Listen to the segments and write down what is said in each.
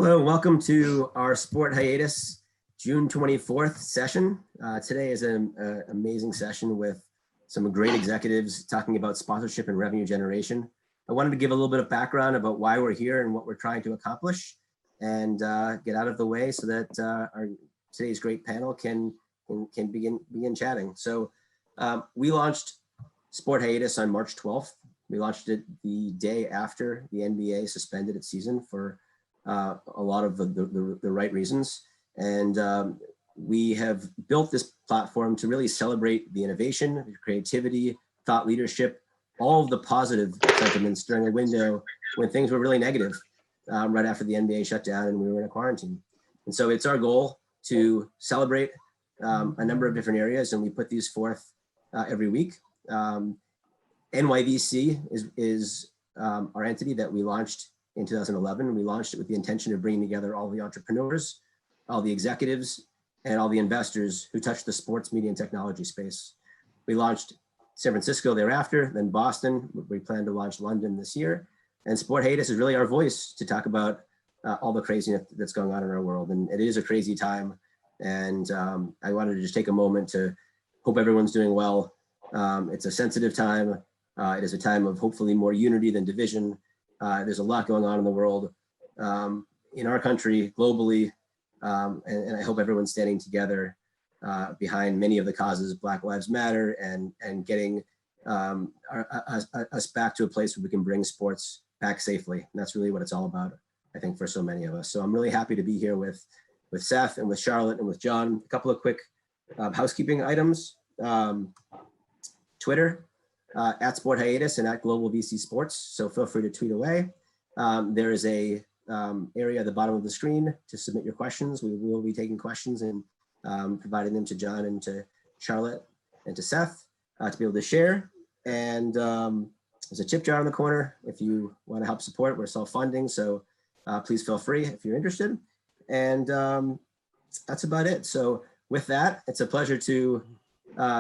Hello, welcome to our Sport Hiatus June 24th session. Today is an amazing session with some great executives talking about sponsorship and revenue generation. I wanted to give a little bit of background about why we're here and what we're trying to accomplish, and get out of the way so that today's great panel can begin chatting. So we launched Sport Hiatus on March 12th. We launched it the day after the NBA suspended its season for a lot of the right reasons. And we have built this platform to really celebrate the innovation, creativity, thought leadership, all of the positive sentiments during a window when things were really negative, right after the NBA shut down and we were in a quarantine. And so it's our goal to celebrate a number of different areas, and we put these forth every week. NYVC is our entity that we launched in 2011. We launched it with the intention of bringing together all the entrepreneurs, all the executives, and all the investors who touch the sports media and technology space. We launched San Francisco thereafter, then Boston. We plan to launch London this year. And Sport Hiatus is really our voice to talk about all the craziness that's going on in our world. And it is a crazy time. And I wanted to just take a moment to hope everyone's doing well. It's a sensitive time. It is a time of hopefully more unity than division. There's a lot going on in the world, in our country, globally, and I hope everyone's standing together behind many of the causes, Black Lives Matter, and getting us back to a place where we can bring sports back safely. And that's really what it's all about, I think, for so many of us. So I'm really happy to be here with Seth and with Charlotte and with John. A couple of quick housekeeping items. Twitter, at Sport Hiatus and at Global VC Sports. So feel free to tweet away. There is a area at the bottom of the screen to submit your questions. We will be taking questions and providing them to John and to Charlotte and to Seth to be able to share. And there's a tip jar in the corner if you want to help support. We're self-funding, so please feel free if you're interested. And that's about it. So with that, it's a pleasure to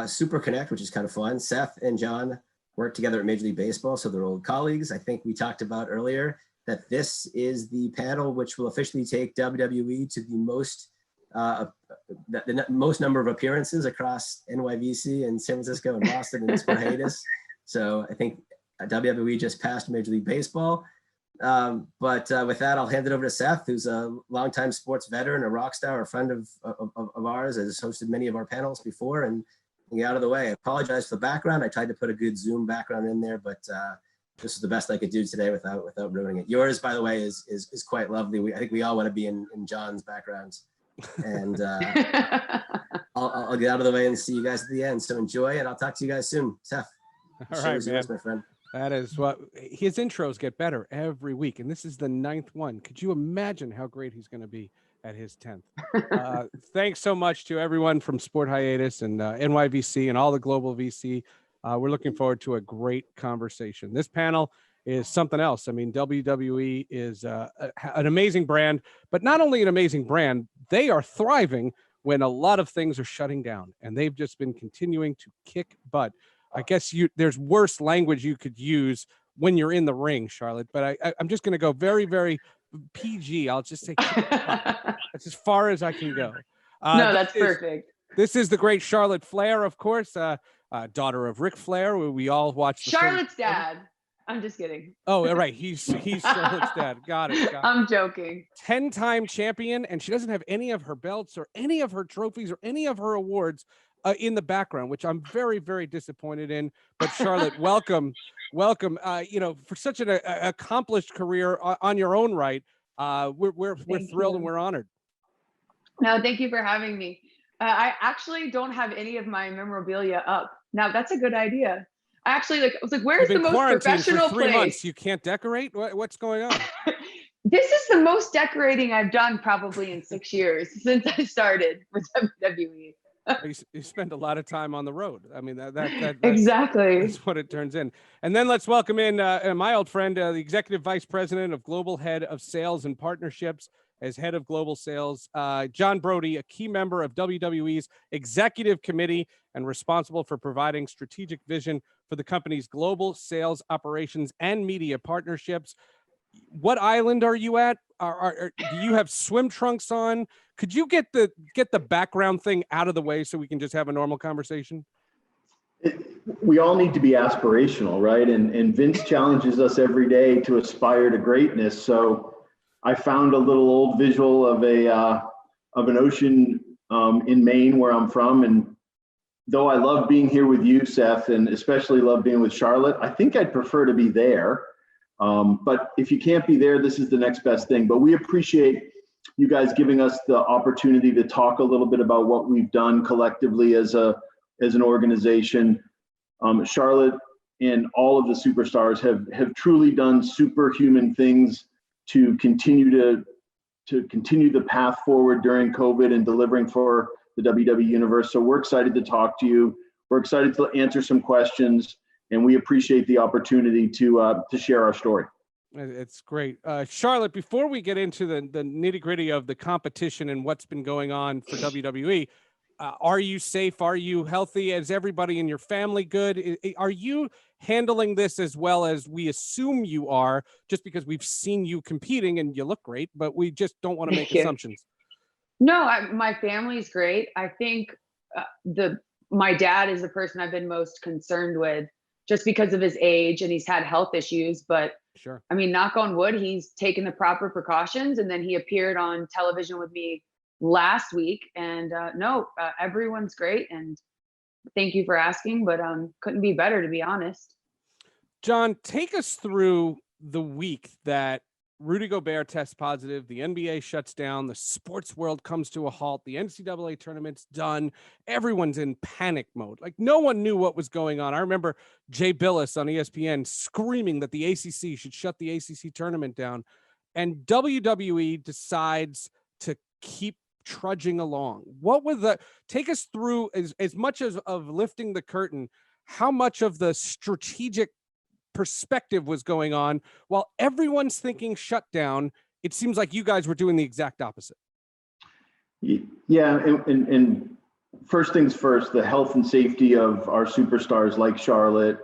Super Connect, which is kind of fun. Seth and John work together at Major League Baseball, so they're old colleagues. I think we talked about earlier that this is the panel which will officially take WWE to the most number of appearances across NYVC and San Francisco and Boston and Sport Hiatus. So I think WWE just passed Major League Baseball. But with that, I'll hand it over to Seth, who's a longtime sports veteran, a rock star, a friend of ours, has hosted many of our panels before, and get out of the way. I apologize for the background. I tried to put a good Zoom background in there, but this is the best I could do today without ruining it. Yours, by the way, is quite lovely. I think we all want to be in John's backgrounds. And I'll get out of the way and see you guys at the end. So enjoy, and I'll talk to you guys soon. Seth, all right, man. My friend. That is what his intros get better every week, and this is the 9th one. Could you imagine how great he's going to be at his 10th? Thanks so much to everyone from Sport Hiatus and NYVC and all the Global VC. We're looking forward to a great conversation. This panel is something else. I mean, WWE is an amazing brand, but not only an amazing brand, they are thriving when a lot of things are shutting down, and they've just been continuing to kick butt. I guess there's worse language you could use when you're in the ring, Charlotte, but I'm just going to go very, very PG. I'll just say that's as far as I can go. No, that's perfect. This is the great Charlotte Flair, of course, daughter of Ric Flair. We all watched Charlotte's dad. I'm just kidding. Oh, right. He's Charlotte's dad. Got it. I'm joking. 10-time champion, and she doesn't have any of her belts or any of her trophies or any of her awards in the background, which I'm very, very disappointed in. But Charlotte, welcome. For such an accomplished career on your own right, we're thrilled and we're honored. No, thank you for having me. I actually don't have any of my memorabilia up. Now that's a good idea. I actually was like, where's the most professional for 3 place? months. You can't decorate? What's going on? This is the most decorating I've done probably in 6 years since I started with WWE. You spend a lot of time on the road. I mean, that's exactly. That's what it turns in. And then let's welcome in my old friend, the Executive Vice President of Global Head of Sales and Partnerships, as Head of Global Sales, John Brody, a key member of WWE's Executive Committee and responsible for providing strategic vision for the company's global sales operations and media partnerships. What island are you at? do you have swim trunks on? Could you get the background thing out of the way so we can just have a normal conversation? We all need to be aspirational, right? And Vince challenges us every day to aspire to greatness. So I found a little old visual of an ocean in Maine, where I'm from. And though I love being here with you, Seth, and especially love being with Charlotte, I think I'd prefer to be there. But if you can't be there, this is the next best thing. But we appreciate you guys giving us the opportunity to talk a little bit about what we've done collectively as an organization. Charlotte and all of the superstars have truly done superhuman things to continue the path forward during COVID and delivering for the WWE Universe. So we're excited to talk to you. We're excited to answer some questions, and we appreciate the opportunity to share our story. It's great. Charlotte, before we get into the nitty gritty of the competition and what's been going on for WWE, are you safe? Are you healthy? Is everybody in your family good? Are you handling this as well as we assume you are, just because we've seen you competing and you look great, but we just don't want to make assumptions? No, my family's great. I think my dad is the person I've been most concerned with, just because of his age, and he's had health issues. But sure, I mean, knock on wood, he's taken the proper precautions, and then he appeared on television with me last week. And everyone's great, and thank you for asking, but couldn't be better, to be honest. John, take us through the week that Rudy Gobert tests positive, the NBA shuts down, the sports world comes to a halt, the NCAA tournament's done, everyone's in panic mode. Like, no one knew what was going on. I remember Jay Billis on ESPN screaming that the ACC should shut the ACC tournament down, and WWE decides to keep trudging along. What was take us through, as much as of lifting the curtain, how much of the strategic perspective was going on while everyone's thinking shutdown? It seems like you guys were doing the exact opposite. Yeah, and first things first, the health and safety of our superstars like Charlotte,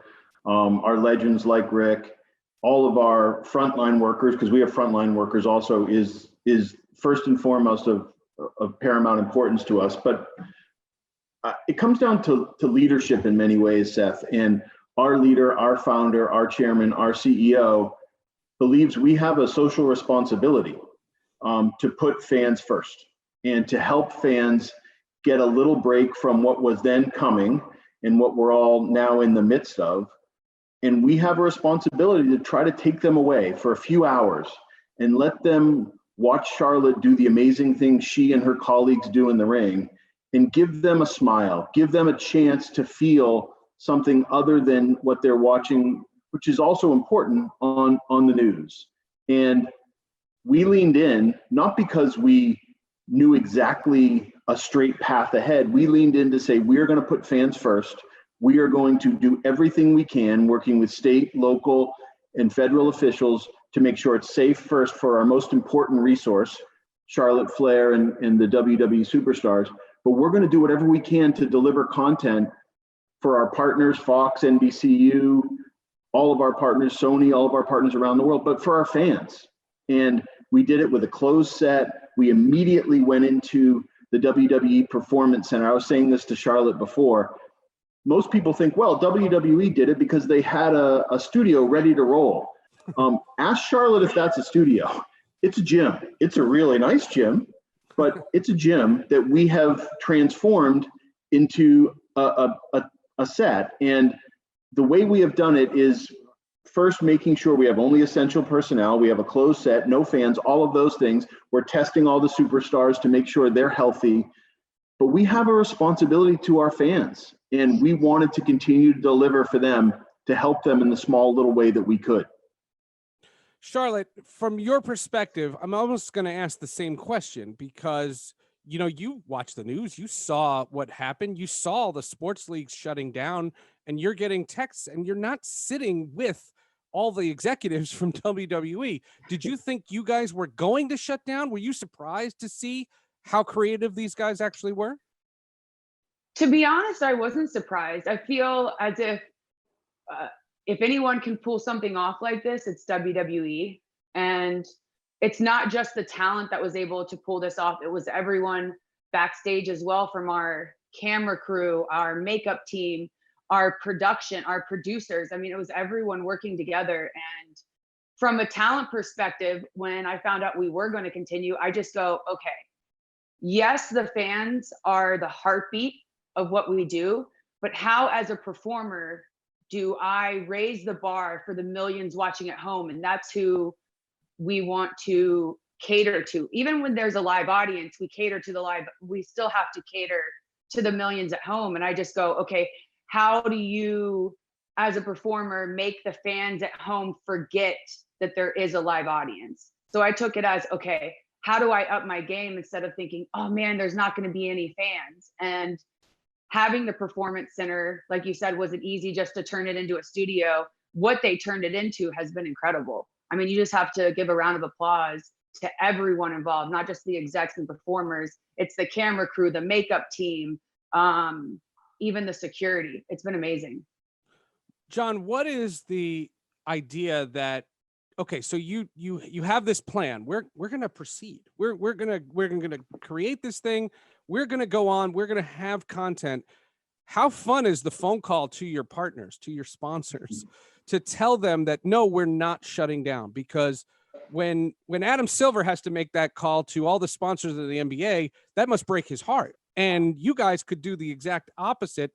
our legends like Rick, all of our frontline workers, because we have frontline workers also, is first and foremost of paramount importance to us. But it comes down to leadership in many ways, Seth. And our leader, our founder, our chairman, our CEO believes we have a social responsibility to put fans first and to help fans get a little break from what was then coming and what we're all now in the midst of. And we have a responsibility to try to take them away for a few hours and let them watch Charlotte do the amazing things she and her colleagues do in the ring, and give them a smile, give them a chance to feel something other than what they're watching, which is also important on the news. And we leaned in, not because we knew exactly a straight path ahead. We leaned in to say, we're going to put fans first. We are going to do everything we can, working with state, local, and federal officials, to make sure it's safe first for our most important resource, Charlotte Flair and the WWE superstars. But we're going to do whatever we can to deliver content for our partners, Fox, NBCU, all of our partners, Sony, all of our partners around the world, but for our fans. And we did it with a closed set. We immediately went into the WWE Performance Center. I was saying this to Charlotte before. Most people think, well, WWE did it because they had a studio ready to roll. Ask Charlotte if that's a studio. It's a gym. It's a really nice gym, but it's a gym that we have transformed into a set. And the way we have done it is first making sure we have only essential personnel. We have a closed set, no fans, all of those things. We're testing all the superstars to make sure they're healthy. But we have a responsibility to our fans, and we wanted to continue to deliver for them, to help them in the small little way that we could. Charlotte, from your perspective, I'm almost going to ask the same question, because you watch the news, you saw what happened, you saw the sports leagues shutting down, and you're getting texts, and you're not sitting with all the executives from WWE. Did you think you guys were going to shut down? Were you surprised to see how creative these guys actually were? To be honest, I wasn't surprised. I feel as if anyone can pull something off like this, it's WWE. And it's not just the talent that was able to pull this off. It was everyone backstage as well, from our camera crew, our makeup team, our production, our producers. I mean, it was everyone working together. And from a talent perspective, when I found out we were going to continue, I just go, okay, yes, the fans are the heartbeat of what we do, but how, as a performer, do I raise the bar for the millions watching at home? And that's who we want to cater to. Even when there's a live audience, we still have to cater to the millions at home. And I just go, okay, how do you, as a performer, make the fans at home forget that there is a live audience? So I took it as, okay, how do I up my game, instead of thinking, oh man, there's not going to be any fans? And having the Performance Center, like you said, wasn't easy just to turn it into a studio. What they turned it into has been incredible. I mean, you just have to give a round of applause to everyone involved, not just the execs and performers. It's the camera crew, the makeup team, even the security. It's been amazing. John, what is the idea that, okay, so you have this plan. We're going to proceed. We're going to create this thing. We're going to go on. We're going to have content. How fun is the phone call to your partners, to your sponsors, to tell them that, no, we're not shutting down? Because when Adam Silver has to make that call to all the sponsors of the NBA, that must break his heart. And you guys could do the exact opposite.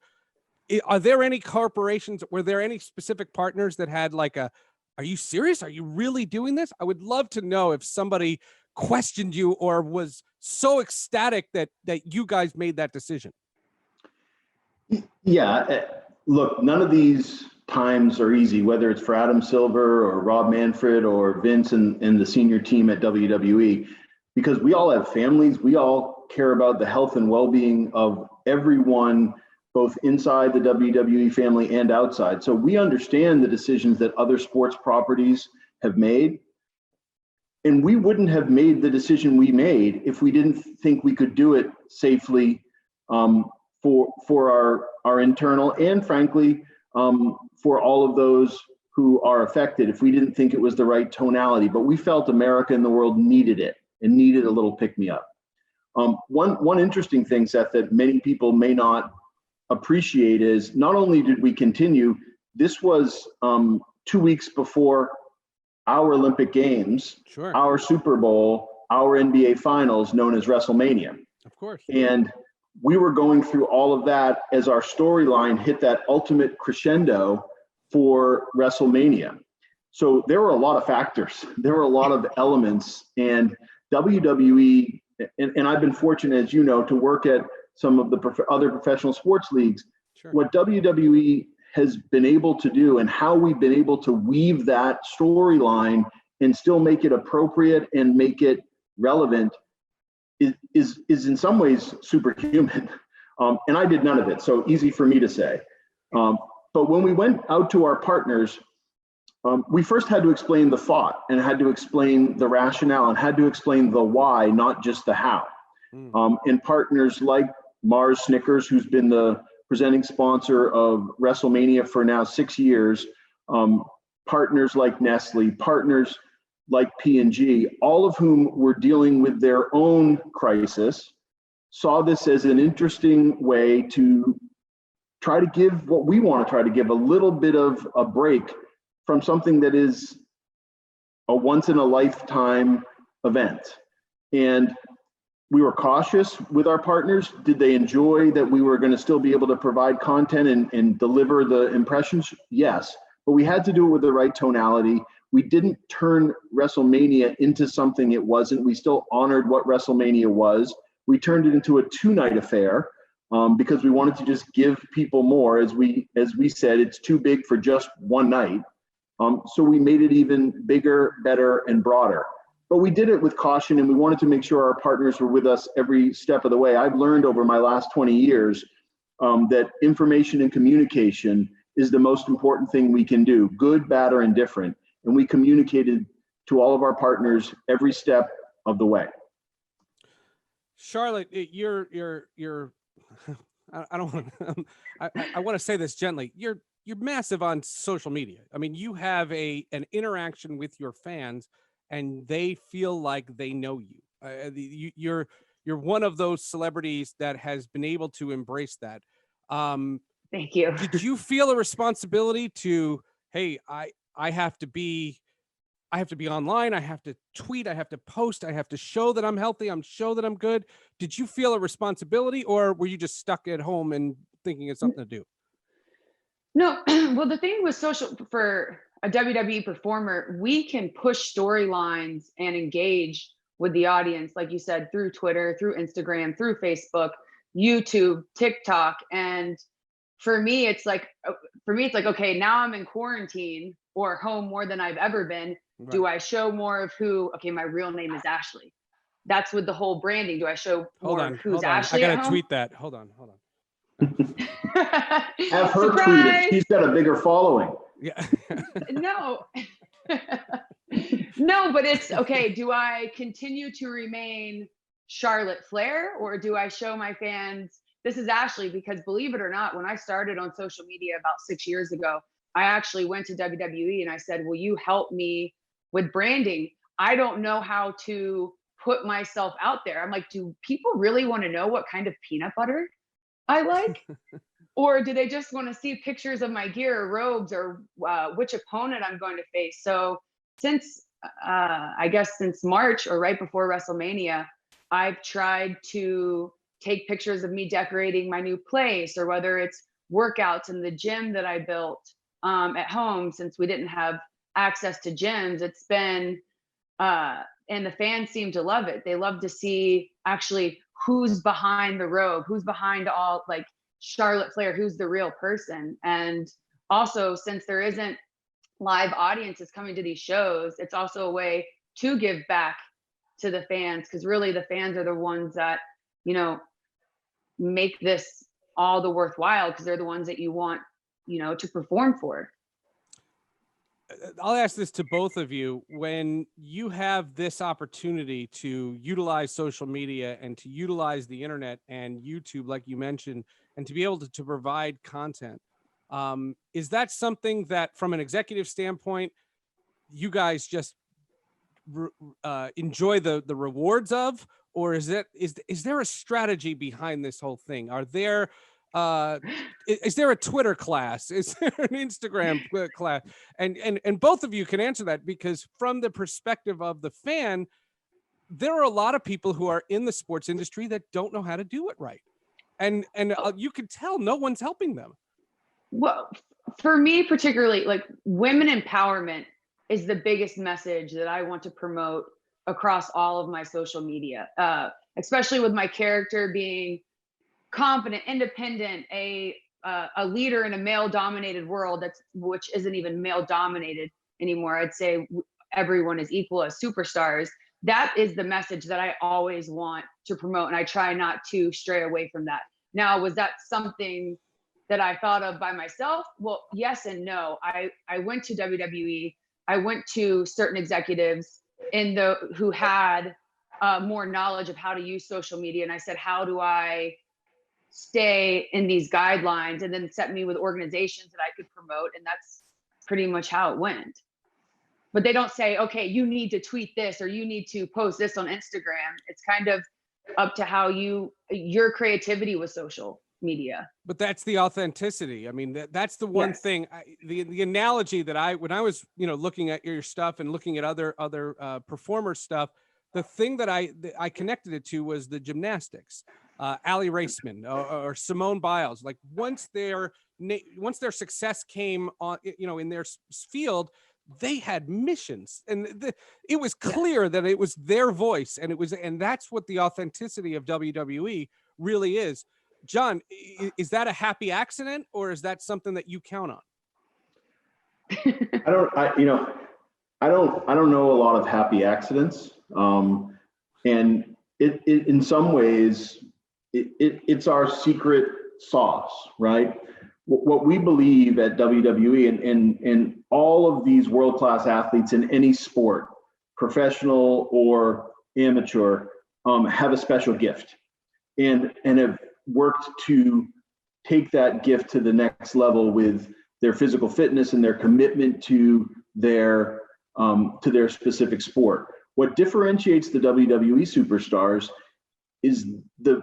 Are there any corporations, were there any specific partners that had like a, are you serious? Are you really doing this? I would love to know if somebody questioned you or was so ecstatic that you guys made that decision. Yeah, look, none of these times are easy, whether it's for Adam Silver or Rob Manfred or Vince and the senior team at WWE, because we all have families. We all care about the health and well-being of everyone, both inside the WWE family and outside. So we understand the decisions that other sports properties have made. And we wouldn't have made the decision we made if we didn't think we could do it safely, for our internal and frankly, for all of those who are affected, if we didn't think it was the right tonality. But we felt America and the world needed it and needed a little pick-me-up. One interesting thing, Seth, that many people may not appreciate is not only did we continue, this was 2 weeks before our Olympic Games, Sure. Our Super Bowl, our NBA Finals, known as WrestleMania. Of course. And we were going through all of that as our storyline hit that ultimate crescendo for WrestleMania. So there were a lot of factors. There were a lot of elements. And WWE, and I've been fortunate, as you know, to work at some of the other professional sports leagues. Sure. What WWE has been able to do and how we've been able to weave that storyline and still make it appropriate and make it relevant is in some ways superhuman. And I did none of it, so easy for me to say. But when we went out to our partners, we first had to explain the thought and had to explain the rationale and had to explain the why, not just the how. And partners like Mars Snickers, who's been the presenting sponsor of WrestleMania for now 6 years, partners like Nestle, partners like P&G, all of whom were dealing with their own crisis, saw this as an interesting way to try to give what we want to try to give, a little bit of a break from something that is a once in a lifetime event. And we were cautious with our partners. Did they enjoy that we were going to still be able to provide content and deliver the impressions? Yes, but we had to do it with the right tonality. We didn't turn WrestleMania into something it wasn't. We still honored what WrestleMania was. We turned it into a 2-night affair because we wanted to just give people more. As we said, it's too big for just one night. So we made it even bigger, better, and broader. But we did it with caution, and we wanted to make sure our partners were with us every step of the way. I've learned over my last 20 years that information and communication is the most important thing we can do, good, bad, or indifferent. And we communicated to all of our partners every step of the way. Charlotte, you're I don't want I want to say this gently. You're massive on social media. I mean, you have an interaction with your fans and they feel like they know you. You're one of those celebrities that has been able to embrace that. Thank you. Did you feel a responsibility to, hey, I have to be online, I have to tweet, I have to post, I have to show that I'm healthy, show that I'm good? Did you feel a responsibility, or were you just stuck at home and thinking it's something to do? No, well, the thing with social, for a WWE performer, we can push storylines and engage with the audience, like you said, through Twitter, through Instagram, through Facebook, YouTube, TikTok. And for me, it's like, okay, now I'm in quarantine or home more than I've ever been. Right. Do I show more of okay, my real name is Ashley. That's with the whole branding. Do I show more of who's Ashley? I gotta tweet that. Hold on. Have her tweet it. She's got a bigger following. Yeah. No. No, but it's okay. Do I continue to remain Charlotte Flair, or do I show my fans this is Ashley? Because believe it or not, when I started on social media about 6 years ago, I actually went to WWE and I said, will you help me with branding? I don't know how to put myself out there. I'm like, do people really want to know what kind of peanut butter I like? Or do they just want to see pictures of my gear or robes, or which opponent I'm going to face? So since, I guess since March or right before WrestleMania, I've tried to take pictures of me decorating my new place, or whether it's workouts in the gym that I built at home, since we didn't have access to gyms. It's been, and the fans seem to love it. They love to see actually who's behind the robe, who's behind all, like, Charlotte Flair, who's the real person. And also, since there isn't live audiences coming to these shows, it's also a way to give back to the fans, because really the fans are the ones that, you know, make this all the worthwhile, because they're the ones that you want, you know, to perform for. I'll ask this to both of you. When you have this opportunity to utilize social media and to utilize the internet and YouTube, like you mentioned, and to be able to provide content, is that something that, from an executive standpoint, you guys just enjoy the rewards of, or is there a strategy behind this whole thing? Are there is there a Twitter class? Is there an Instagram class? And both of you can answer that, because from the perspective of the fan, there are a lot of people who are in the sports industry that don't know how to do it right. And you can tell no one's helping them. Well, for me particularly, like, women empowerment is the biggest message that I want to promote across all of my social media, especially with my character being confident, independent, a leader in a male-dominated world which isn't even male-dominated anymore. I'd say everyone is equal as superstars. That is the message that I always want to promote, and I try not to stray away from that. Now, was that something that I thought of by myself? Well, yes and no. I went to WWE. I went to certain executives who had more knowledge of how to use social media, and I said, how do I stay in these guidelines, and then set me with organizations that I could promote. And that's pretty much how it went. But they don't say, okay, you need to tweet this, or you need to post this on Instagram. It's kind of up to how your creativity with social media. But that's the authenticity. I mean, that's the one thing, the analogy that when I was, looking at your stuff and looking at other performer stuff, the thing that I connected it to was the gymnastics. Allie Raceman or Simone Biles. Like, once their success came on, in their field, they had missions, and it was clear that it was their voice, and that's what the authenticity of WWE really is. John, is that a happy accident, or is that something that you count on? I don't know a lot of happy accidents, and it in some ways. It's our secret sauce, right? What we believe at WWE and all of these world-class athletes in any sport, professional or amateur, have a special gift and have worked to take that gift to the next level with their physical fitness and their commitment to their to their specific sport. What differentiates the WWE superstars is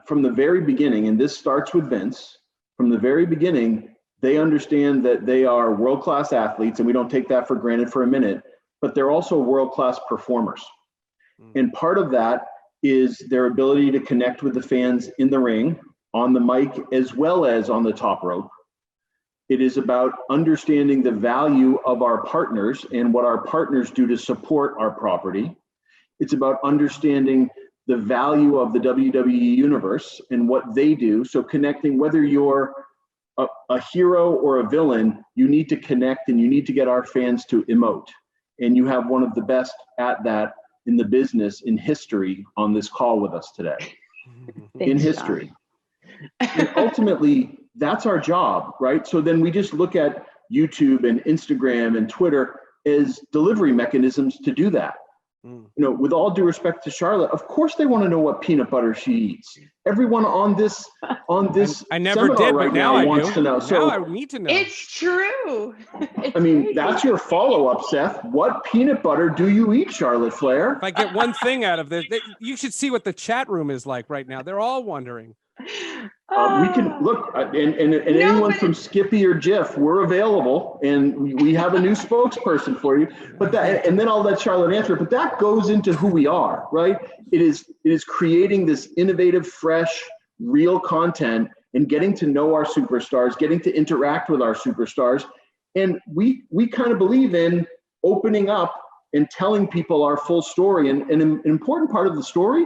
from the very beginning, and this starts with Vince, from the very beginning, they understand that they are world-class athletes, and we don't take that for granted for a minute, but they're also world-class performers. And part of that is their ability to connect with the fans in the ring, on the mic, as well as on the top rope. It is about understanding the value of our partners and what our partners do to support our property. It's about understanding the value of the WWE universe and what they do. So connecting, whether you're a hero or a villain, you need to connect and you need to get our fans to emote. And you have one of the best at that in the business in history on this call with us today. In history. And ultimately, that's our job, right? So then we just look at YouTube and Instagram and Twitter as delivery mechanisms to do that. You know, with all due respect to Charlotte, of course they want to know what peanut butter she eats. Everyone on this I never seminar did, right but now I wants do. to know. So Now I need to know. It's true. It's I mean, crazy. that's your follow-up, Seth. What peanut butter do you eat, Charlotte Flair? If I get one thing out of this, you should see what the chat room is like right now. They're all wondering. We can look, and anyone from Skippy or Jif, we're available, and we have a new spokesperson for you. But that, and then I'll let Charlotte answer. But that goes into who we are, right? It is creating this innovative, fresh, real content, and getting to know our superstars, getting to interact with our superstars, and we kind of believe in opening up and telling people our full story. And an important part of the story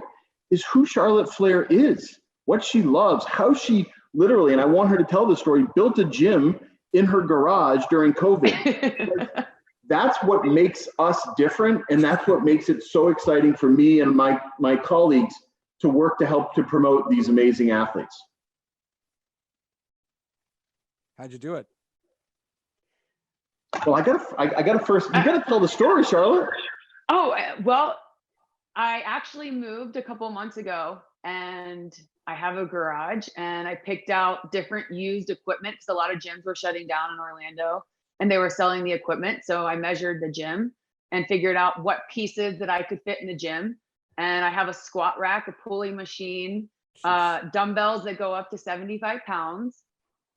is who Charlotte Flair is. What she loves, how she literally, and I want her to tell the story, built a gym in her garage during COVID. That's what makes us different, and that's what makes it so exciting for me and my colleagues to work to help to promote these amazing athletes. How'd you do it? Well, I gotta first, you gotta tell the story, Charlotte. Oh, well, I actually moved a couple months ago, and I have a garage, and I picked out different used equipment because a lot of gyms were shutting down in Orlando and they were selling the equipment. So I measured the gym and figured out what pieces that I could fit in the gym. And I have a squat rack, a pulley machine, dumbbells that go up to 75 pounds,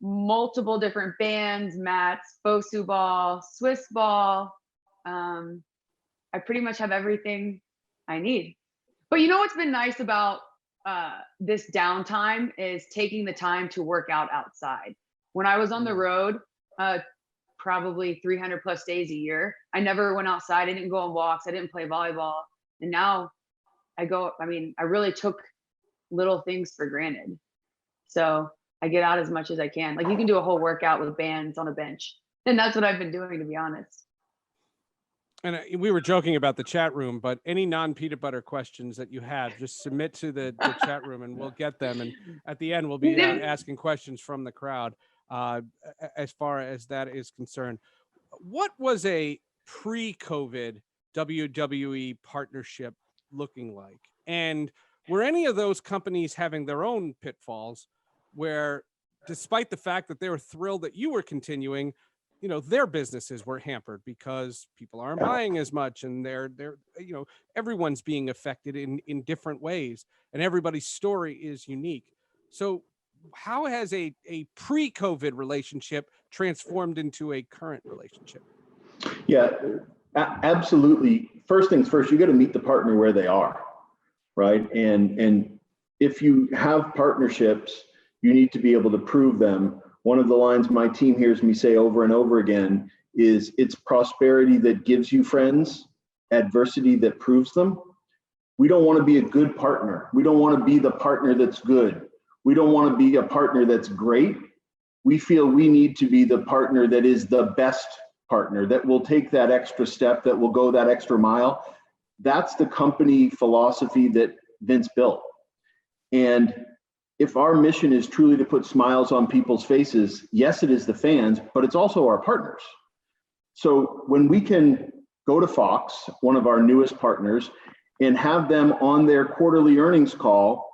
multiple different bands, mats, Bosu ball, Swiss ball. I pretty much have everything I need. But you know what's been nice about this downtime is taking the time to work out outside. When I was on the road, probably 300 plus days a year, I never went outside. I didn't go on walks. I didn't play volleyball. And now I really took little things for granted. So I get out as much as I can. Like, you can do a whole workout with bands on a bench. And that's what I've been doing, to be honest. And we were joking about the chat room, but any non-peanut butter questions that you have, just submit to the chat room and we'll get them. And at the end, we'll be asking questions from the crowd as far as that is concerned. What was a pre-COVID WWE partnership looking like? And were any of those companies having their own pitfalls where, despite the fact that they were thrilled that you were continuing, you know, their businesses were hampered because people aren't buying as much, and they're you know, everyone's being affected in different ways, and everybody's story is unique. So how has a pre-COVID relationship transformed into a current relationship? Yeah, absolutely. First things first, you got to meet the partner where they are, right? And if you have partnerships, you need to be able to prove them. One of the lines my team hears me say over and over again is, it's prosperity that gives you friends, adversity that proves them. We don't want to be a good partner. We don't want to be the partner that's good. We don't want to be a partner that's great. We feel we need to be the partner that is the best partner, that will take that extra step, that will go that extra mile. That's the company philosophy that Vince built. And if our mission is truly to put smiles on people's faces, yes, it is the fans, but it's also our partners. So when we can go to Fox, one of our newest partners, and have them on their quarterly earnings call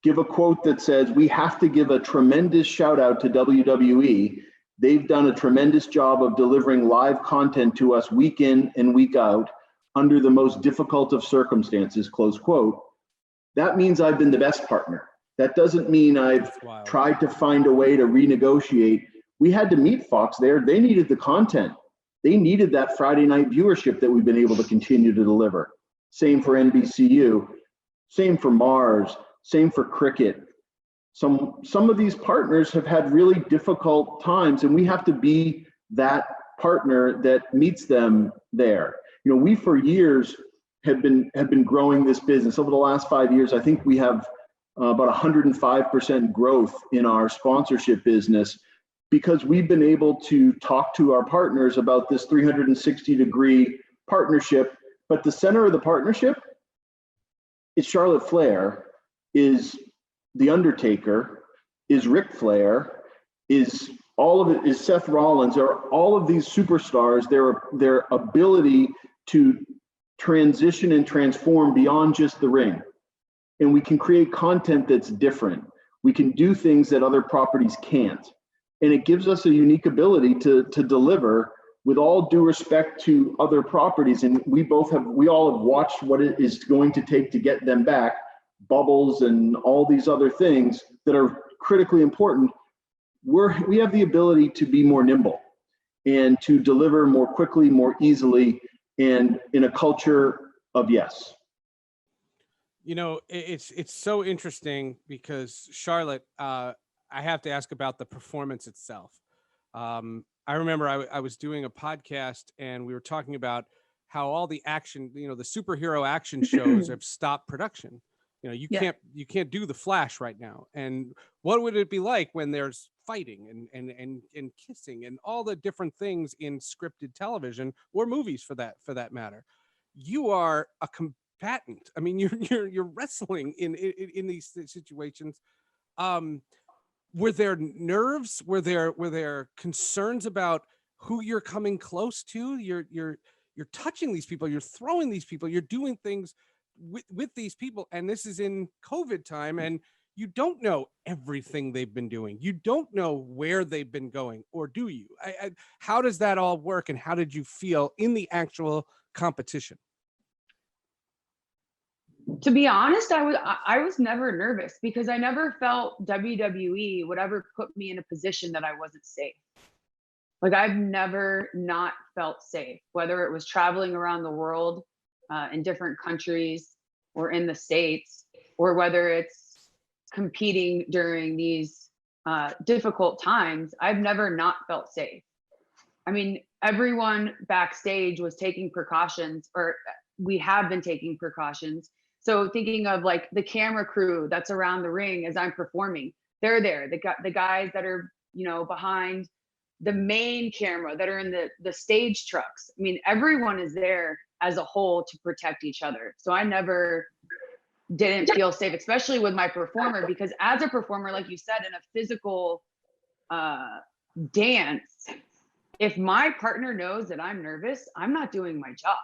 give a quote that says, we have to give a tremendous shout out to WWE. They've done a tremendous job of delivering live content to us week in and week out under the most difficult of circumstances, close quote. That means I've been the best partner. That doesn't mean I've tried to find a way to renegotiate. We had to meet Fox there. They needed the content. They needed that Friday night viewership that we've been able to continue to deliver. Same for NBCU, same for Mars, same for cricket. Some of these partners have had really difficult times, and we have to be that partner that meets them there. You know, we for years have been growing this business. Over the last 5 years, I think we have about 105% growth in our sponsorship business, because we've been able to talk to our partners about this 360-degree partnership. But the center of the partnership is Charlotte Flair, is The Undertaker, is Ric Flair, is all of it, is Seth Rollins, are all of these superstars, their ability to transition and transform beyond just the ring. And we can create content that's different. We can do things that other properties can't. And it gives us a unique ability to deliver, with all due respect to other properties. And we all have watched what it is going to take to get them back, bubbles and all these other things that are critically important. We have the ability to be more nimble and to deliver more quickly, more easily, and in a culture of yes. You know, it's so interesting because Charlotte, I have to ask about the performance itself. I remember I was doing a podcast and we were talking about how all the action, you know, the superhero action shows have stopped production. You know, you can't do the Flash right now. And what would it be like when there's fighting and kissing and all the different things in scripted television or movies for that matter? You are a combatant. I mean, you're wrestling in these situations. Were there nerves? Were there concerns about who you're coming close to? You're touching these people. You're throwing these people. You're doing things with these people, and this is in COVID time, and you don't know everything they've been doing. You don't know where they've been going, or do you? How does that all work, and how did you feel in the actual competition? To be honest, I was never nervous, because I never felt WWE would ever put me in a position that I wasn't safe. Like, I've never not felt safe, whether it was traveling around the world in different countries or in the States, or whether it's competing during these difficult times. I've never not felt safe. I mean, everyone backstage was taking precautions, or we have been taking precautions. So thinking of like the camera crew that's around the ring as I'm performing, they're there. The guys that are, you know, behind the main camera, that are in the stage trucks. I mean, everyone is there as a whole to protect each other. So I never didn't feel safe, especially with my performer, because as a performer, like you said, in a physical dance, if my partner knows that I'm nervous, I'm not doing my job.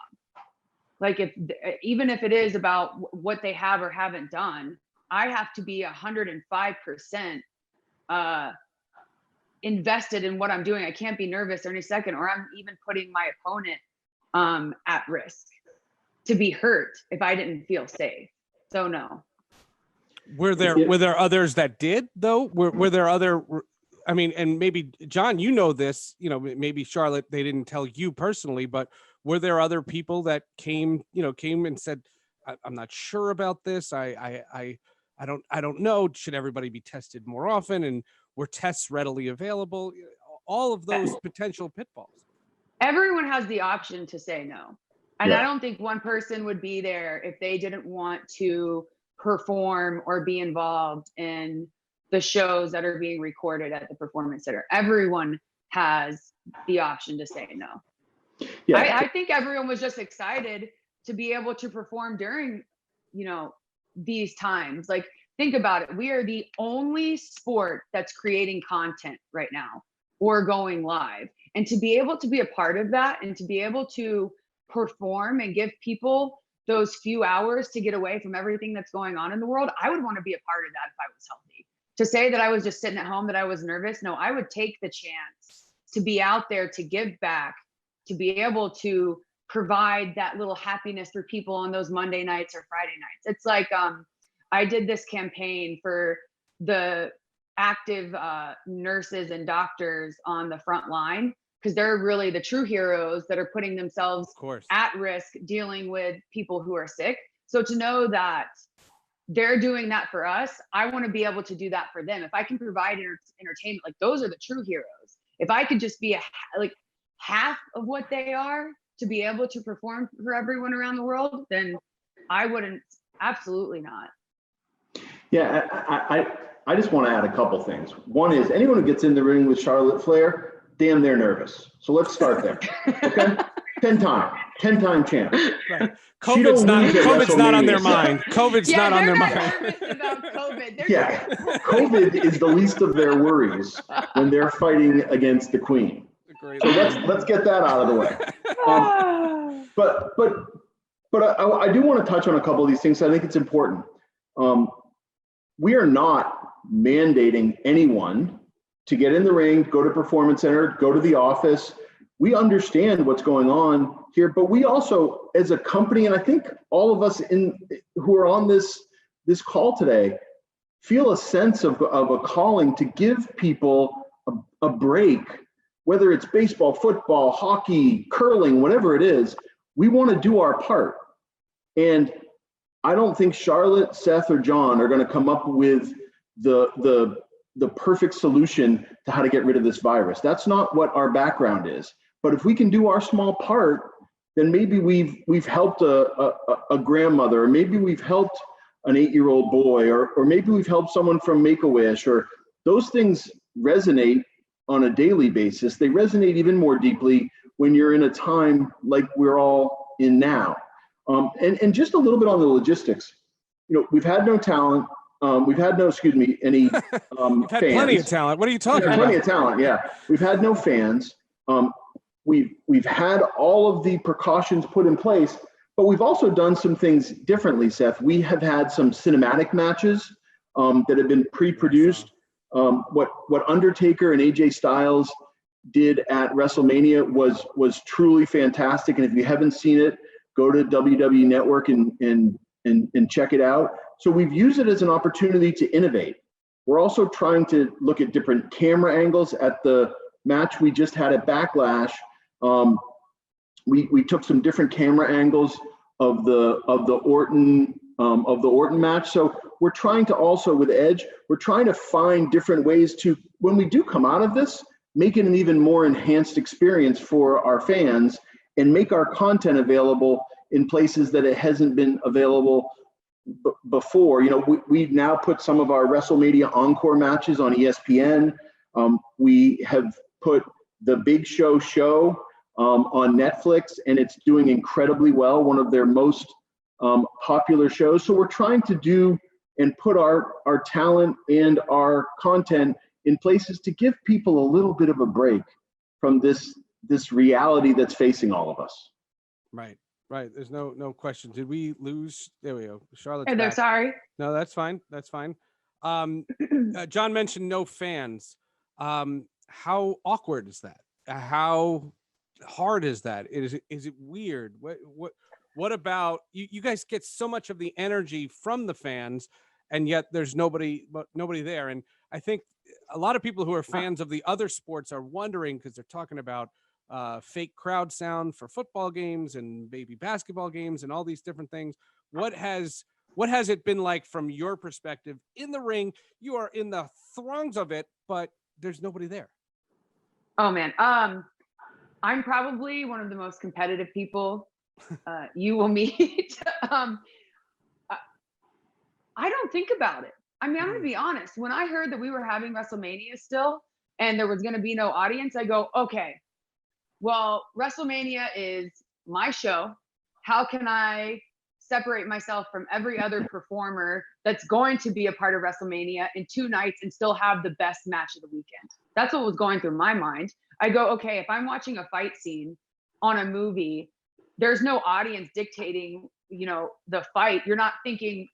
Like, even if it is about what they have or haven't done, I have to be 105% invested in what I'm doing. I can't be nervous any second, or I'm even putting my opponent at risk to be hurt if I didn't feel safe. So no. Were there others that did though? Were there other? I mean, and maybe John, you know this. You know, maybe Charlotte, they didn't tell you personally, but were there other people that came and said, I'm not sure about this. I don't know. Should everybody be tested more often? And were tests readily available? All of those potential pitfalls. Everyone has the option to say no. And Yeah. I don't think one person would be there if they didn't want to perform or be involved in the shows that are being recorded at the Performance Center. Everyone has the option to say no. Yeah. I think everyone was just excited to be able to perform during, you know, these times. Like, think about it. We are the only sport that's creating content right now or going live. And to be able to be a part of that, and to be able to perform and give people those few hours to get away from everything that's going on in the world, I would want to be a part of that if I was healthy. To say that I was just sitting at home, that I was nervous, no, I would take the chance to be out there to give back, to be able to provide that little happiness for people on those Monday nights or Friday nights. It's like I did this campaign for the active nurses and doctors on the front line, because they're really the true heroes that are putting themselves Of course. at risk dealing with people who are sick. So to know that they're doing that for us, I want to be able to do that for them. If I can provide entertainment, like those are the true heroes. If I could just be like half of what they are to be able to perform for everyone around the world, then I wouldn't, absolutely not. Yeah, I just want to add a couple things. One is anyone who gets in the ring with Charlotte Flair, damn, they're nervous. So let's start there. Okay, 10-time champ. Right. She don't lose at COVID's not on their WrestleMania. mind. COVID's Yeah, not on they're their not mind. nervous about COVID. They're Yeah, COVID is the least of their worries when they're fighting against the Queen. Great. So let's get that out of the way. But I do want to touch on a couple of these things. I think it's important. We are not mandating anyone to get in the ring, go to Performance Center, go to the office. We understand what's going on here, but we also, as a company, and I think all of us who are on this call today, feel a sense of a calling to give people a break, whether it's baseball, football, hockey, curling, whatever it is. We want to do our part. And I don't think Charlotte, Seth, or John are going to come up with the perfect solution to how to get rid of this virus. That's not what our background is. But if we can do our small part, then maybe we've helped a grandmother, or maybe we've helped an 8-year-old boy, or maybe we've helped someone from Make-A-Wish, or those things resonate on a daily basis. They resonate even more deeply when you're in a time like we're all in now. And just a little bit on the logistics. We've had no talent. We've had no, any We've had fans. plenty of talent. What are you talking about? Plenty of talent, yeah. We've had no fans. We've had all of the precautions put in place, but we've also done some things differently, Seth. We have had some cinematic matches that have been pre-produced. What Undertaker and AJ Styles did at WrestleMania was truly fantastic. And if you haven't seen it, go to WWE Network and check it out. So we've used it as an opportunity to innovate. We're also trying to look at different camera angles. At the match we just had at Backlash, we took some different camera angles of the Orton match. So we're trying to also, with Edge, we're trying to find different ways to, when we do come out of this, make it an even more enhanced experience for our fans and make our content available in places that it hasn't been available before. We've now put some of our WrestleMania Encore matches on ESPN. We have put the Big Show on Netflix, and it's doing incredibly well, one of their most popular shows. So we're trying to do and put our talent and our content in places to give people a little bit of a break from this reality that's facing all of us. Right. There's no question. Did we lose? There we go. Charlotte's Hey, they're back. sorry. No, that's fine. John mentioned no fans. How awkward is that? How hard is that? Is it weird? What about you guys get so much of the energy from the fans, and yet there's nobody there. And I think a lot of people who are fans of the other sports are wondering, because they're talking about fake crowd sound for football games and baby basketball games and all these different things. What has it been like from your perspective in the ring? You are in the throngs of it, but there's nobody there. Oh man. I'm probably one of the most competitive people you will meet. I don't think about it. I mean, I'm going to be honest. When I heard that we were having WrestleMania still and there was going to be no audience, I go, okay, well, WrestleMania is my show. How can I separate myself from every other performer that's going to be a part of WrestleMania in 2 nights and still have the best match of the weekend? That's what was going through my mind. I go, okay, if I'm watching a fight scene on a movie, there's no audience dictating, the fight. You're not thinking,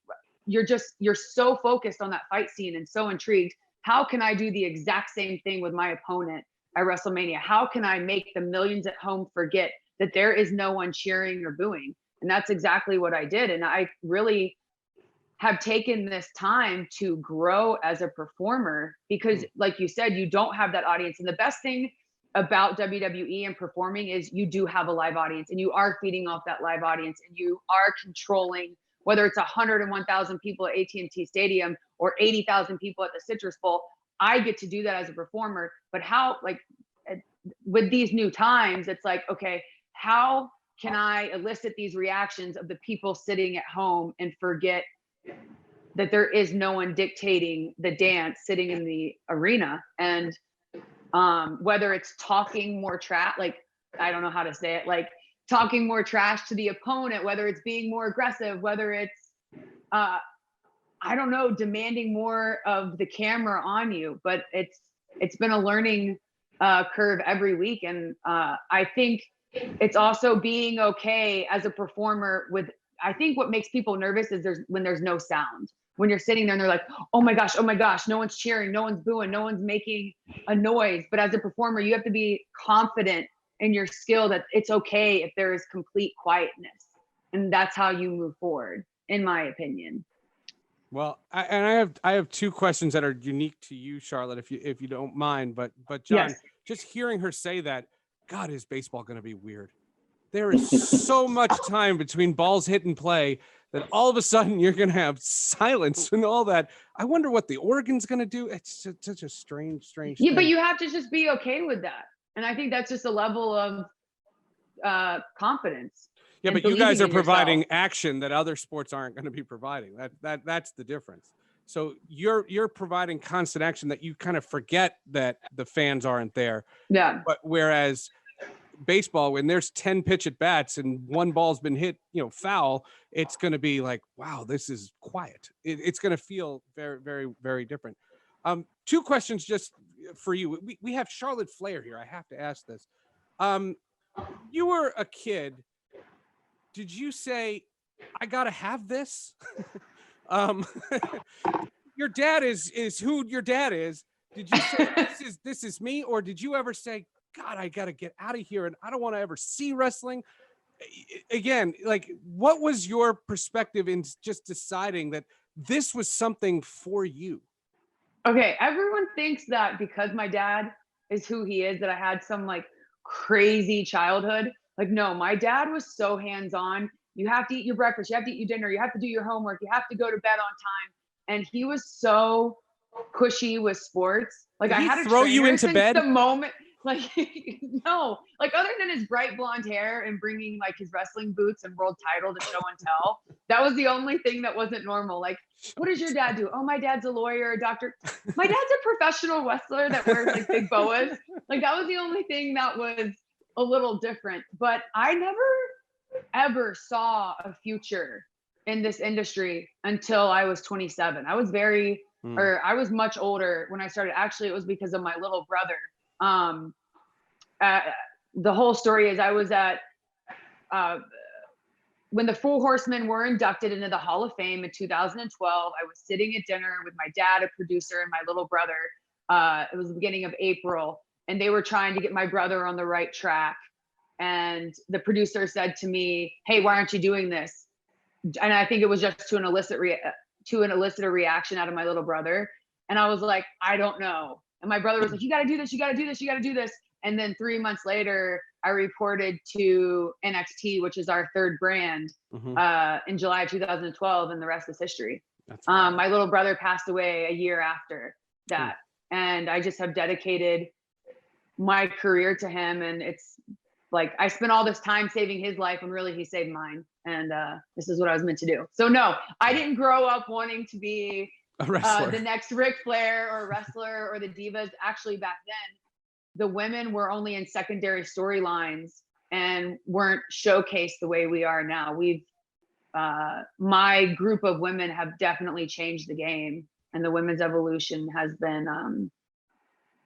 you're so focused on that fight scene and so intrigued. How can I do the exact same thing with my opponent at WrestleMania? How can I make the millions at home forget that there is no one cheering or booing? And that's exactly what I did. And I really have taken this time to grow as a performer because, like you said, you don't have that audience. And the best thing about WWE and performing is you do have a live audience, and you are feeding off that live audience, and you are controlling whether it's 101,000 people at AT&T Stadium or 80,000 people at the Citrus Bowl. I get to do that as a performer. But how, like, with these new times, it's like, okay, how can I elicit these reactions of the people sitting at home and forget that there is no one dictating the dance sitting in the arena? And whether it's talking more trash, like, I don't know how to say it, like talking more trash to the opponent, whether it's being more aggressive, whether it's, I don't know, demanding more of the camera on you. But it's been a learning curve every week. And I think it's also being okay as a performer with, I think what makes people nervous is when there's no sound. When you're sitting there and they're like, oh my gosh, no one's cheering, no one's booing, no one's making a noise. But as a performer, you have to be confident in your skill that it's okay if there is complete quietness. And that's how you move forward, in my opinion. Well, I have two questions that are unique to you, Charlotte, if you don't mind. But John, Yes. just hearing her say that, God, is baseball going to be weird? There is so much time between balls hit and play that all of a sudden you're going to have silence and all that. I wonder what the organ's going to do. It's such a strange Yeah, thing. but you have to just be okay with that. And I think that's just a level of confidence. Yeah, and but you guys believing are in providing yourself. action that other sports aren't going to be providing. That's the difference. So you're providing constant action that you kind of forget that the fans aren't there. Yeah. But whereas baseball, when there's 10 pitch at bats and one ball's been hit, foul, it's going to be like, wow, this is quiet. It's going to feel very, very, very different. Two questions just for you. We have Charlotte Flair here. I have to ask this. You were a kid. Did you say, I got to have this? Your dad is who your dad is. Did you say this is me? Or did you ever say, God, I got to get out of here and I don't want to ever see wrestling again? Like, what was your perspective in just deciding that this was something for you? Okay, everyone thinks that because my dad is who he is, that I had some like crazy childhood. Like, no, my dad was so hands-on. You have to eat your breakfast, you have to eat your dinner, you have to do your homework, you have to go to bed on time. And he was so pushy with sports. Like, Did I he had a throw you trainer into since bed? the moment. Like, no, like, other than his bright blonde hair and bringing like his wrestling boots and world title to show and tell, that was the only thing that wasn't normal. Like, what does your dad do? Oh, my dad's a lawyer, a doctor. My dad's a professional wrestler that wears like big boas. Like, that was the only thing that was a little different. But I never ever saw a future in this industry until I was 27. I was I was much older when I started. Actually, it was because of my little brother. The whole story is I was at when the Four Horsemen were inducted into the Hall of Fame in 2012. I was sitting at dinner with my dad, a producer, and my little brother. It was the beginning of April, and they were trying to get my brother on the right track. And the producer said to me, "Hey, why aren't you doing this?" And I think it was just to elicit a reaction out of my little brother. And I was like, I don't know. And my brother was like, you got to do this, you got to do this, you got to do this. And then 3 months later, I reported to NXT, which is our third brand, in July of 2012, and the rest is history. My little brother passed away a year after that. And I just have dedicated my career to him. And it's like, I spent all this time saving his life when really he saved mine. And this is what I was meant to do. So no, I didn't grow up wanting to be the next Ric Flair or wrestler or the Divas. Actually, back then, the women were only in secondary storylines and weren't showcased the way we are now. My group of women have definitely changed the game, and the women's evolution has been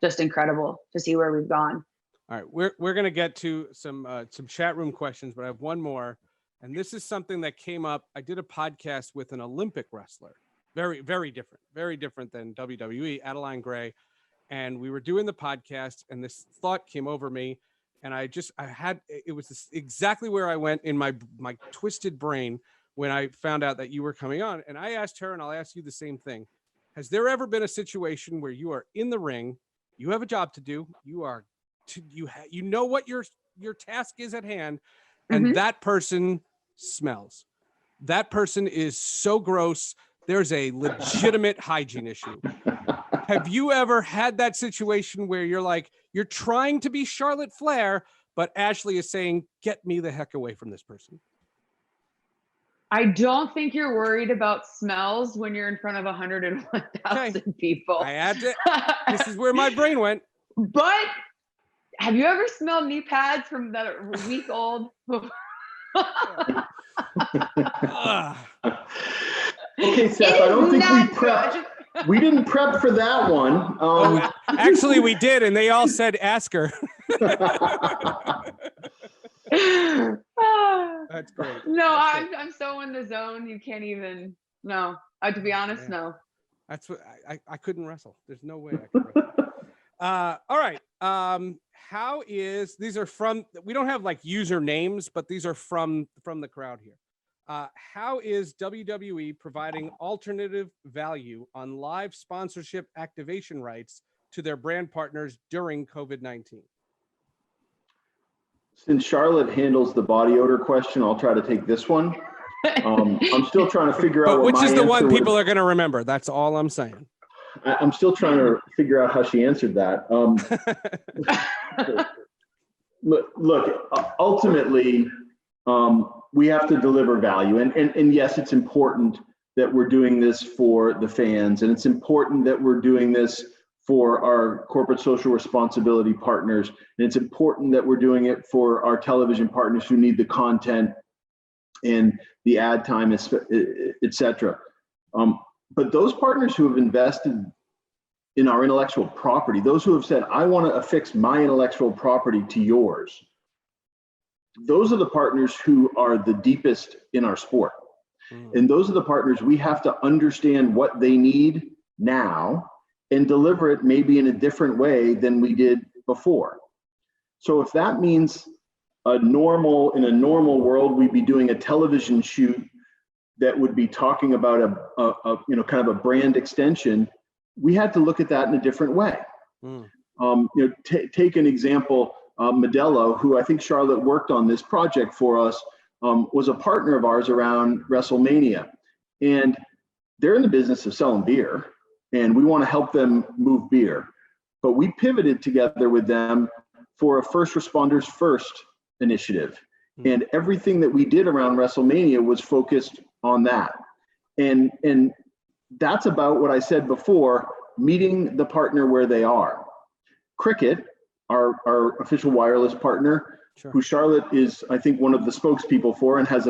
just incredible to see where we've gone. All right, we're gonna get to some chat room questions, but I have one more, and this is something that came up. I did a podcast with an Olympic wrestler, very, very different than WWE, Adeline Gray, and we were doing the podcast, and this thought came over me, and it was exactly where I went in my twisted brain when I found out that you were coming on. And I asked her, and I'll ask you the same thing. Has there ever been a situation where you are in the ring, you have a job to do, you know what your task is at hand, and that person smells? That person is so gross. There's a legitimate hygiene issue. Have you ever had that situation where you're trying to be Charlotte Flair, but Ashley is saying, get me the heck away from this person? I don't think you're worried about smells when you're in front of 101,000 people. I had to. This is where my brain went. But have you ever smelled knee pads from that are week old? Okay, Seth, I don't think we prepped. We didn't prep for that one. Actually, we did, and they all said, ask her. That's great. No, I'm so in the zone. You can't even. No, to be honest, no. That's what I couldn't wrestle. There's no way I could wrestle. All right. These are from, we don't have like user names, but these are from the crowd here. How is WWE providing alternative value on live sponsorship activation rights to their brand partners during COVID-19? Since Charlotte handles the body odor question, I'll try to take this one. I'm still trying to figure out which is the one people are going to remember. That's all I'm saying. I'm still trying to figure out how she answered that. Look, ultimately, we have to deliver value. And yes, it's important that we're doing this for the fans. And it's important that we're doing this for our corporate social responsibility partners. And it's important that we're doing it for our television partners who need the content and the ad time, et cetera. But those partners who have invested in our intellectual property, those who have said, I want to affix my intellectual property to yours, those are the partners who are the deepest in our sport. And those are the partners we have to understand what they need now and deliver it maybe in a different way than we did before. So if that means in a normal world, we'd be doing a television shoot that would be talking about a kind of a brand extension, we had to look at that in a different way. Take an example, Modelo, who I think Charlotte worked on this project for us, was a partner of ours around WrestleMania. And they're in the business of selling beer, and we want to help them move beer. But we pivoted together with them for a First Responders First initiative. And everything that we did around WrestleMania was focused on that. And that's about what I said before, meeting the partner where they are. Cricket, our official wireless partner, sure, who Charlotte is, I think, one of the spokespeople for and has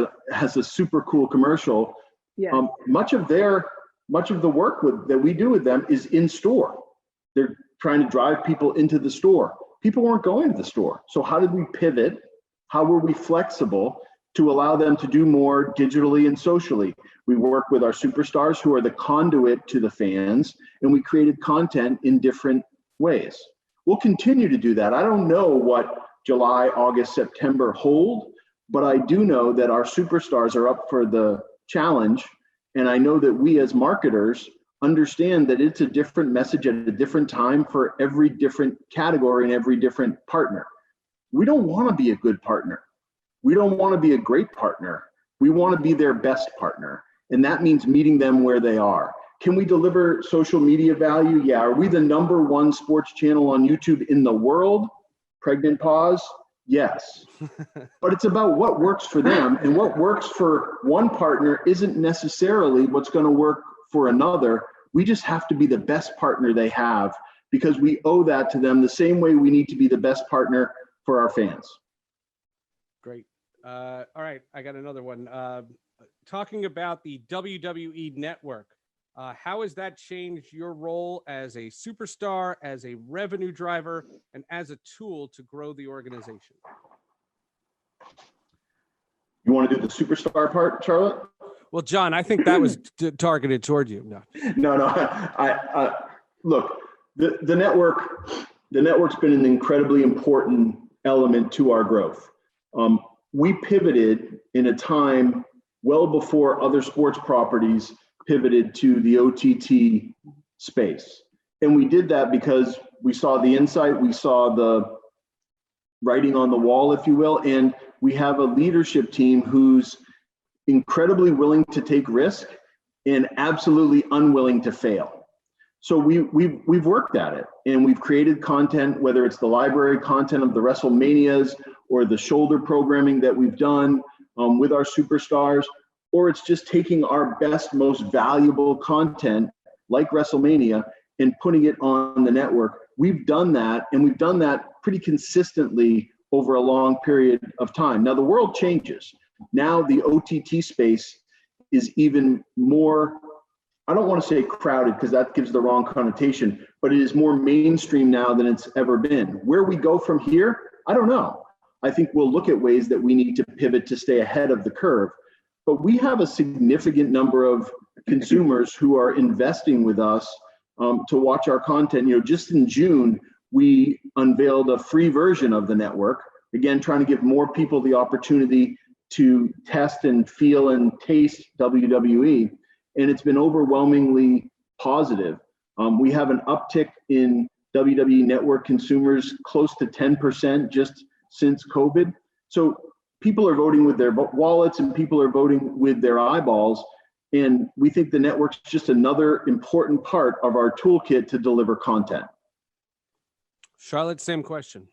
a super cool commercial. Yeah. Much of the work that we do with them is in store. They're trying to drive people into the store. People weren't going to the store. So how did we pivot? How were we flexible to allow them to do more digitally and socially? We work with our superstars who are the conduit to the fans, and we created content in different ways. We'll continue to do that. I don't know what July, August, September hold, but I do know that our superstars are up for the challenge. And I know that we as marketers understand that it's a different message at a different time for every different category and every different partner. We don't want to be a good partner. We don't want to be a great partner. We want to be their best partner. And that means meeting them where they are. Can we deliver social media value? Yeah. Are we the #1 sports channel on YouTube in the world? Pregnant pause? Yes. But it's about what works for them, and what works for one partner isn't necessarily what's going to work for another. We just have to be the best partner they have, because we owe that to them the same way we need to be the best partner for our fans. Great. All right, I got another one. Talking about the WWE Network, how has that changed your role as a superstar, as a revenue driver, and as a tool to grow the organization? You want to do the superstar part, Charlotte? Well, John, I think that was targeted toward you. No. I look, The network's been an incredibly important element to our growth. We pivoted in a time well before other sports properties pivoted to the OTT space. And we did that because we saw the insight, we saw the writing on the wall, if you will, and we have a leadership team who's incredibly willing to take risk and absolutely unwilling to fail. So we've worked at it, and we've created content, whether it's the library content of the WrestleManias or the shoulder programming that we've done with our superstars, or it's just taking our best, most valuable content like WrestleMania and putting it on the network. We've done that, and we've done that pretty consistently over a long period of time. Now the world changes. Now the OTT space is even more, I don't want to say crowded because that gives the wrong connotation, but it is more mainstream now than it's ever been. Where we go from here, I don't know. I think we'll look at ways that we need to pivot to stay ahead of the curve. But we have a significant number of consumers who are investing with us to watch our content. You know, just in June, we unveiled a free version of the network, again, trying to give more people the opportunity to test and feel and taste WWE. And it's been overwhelmingly positive. We have an uptick in WWE Network consumers close to 10% just since COVID. So people are voting with their wallets and people are voting with their eyeballs. And we think the network's just another important part of our toolkit to deliver content. Charlotte, same question.